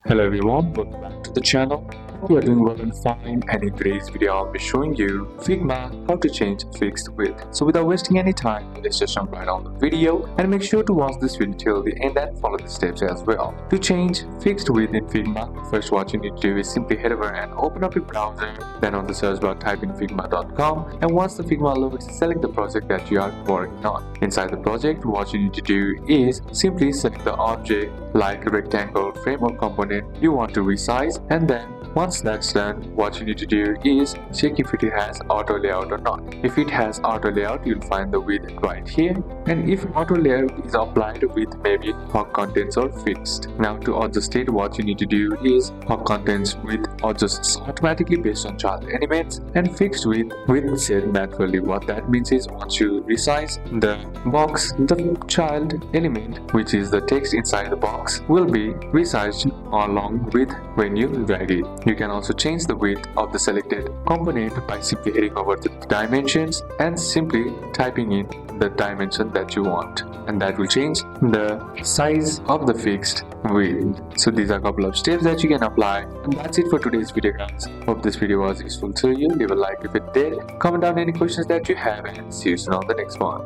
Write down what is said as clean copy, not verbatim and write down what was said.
Hello everyone, welcome back to the channel. You are doing well and fine, and in today's video I'll be showing you Figma how to change fixed width. So without wasting any time, let's just jump right on the video and make sure to watch this video till the end and follow the steps as well. To change fixed width in Figma, first what you need to do is simply head over and open up your browser, then on the search bar type in figma.com, and once the Figma loads, select the project that you are working on. Inside the project, what you need to do is simply select the object like a rectangle, frame or component you want to resize, and then once that's done, what you need to do is check if it has auto layout or not. If it has auto layout, you'll find the width right here, and if auto layout is applied with maybe hog contents or fixed. Now to adjust it, what you need to do is hog contents width adjusts automatically based on child elements, and fixed width set naturally. What that means is once you resize the box, the child element, which is the text inside the box, will be resized along with when you drag it. You can also change the width of the selected component by simply heading over to the dimensions and simply typing in the dimension that you want, and that will change the size of the fixed width. So these are a couple of steps that you can apply, and that's it for today's video, guys. Hope this video was useful to you. Leave a like if it did, comment down any questions that you have, and see you soon on the next one.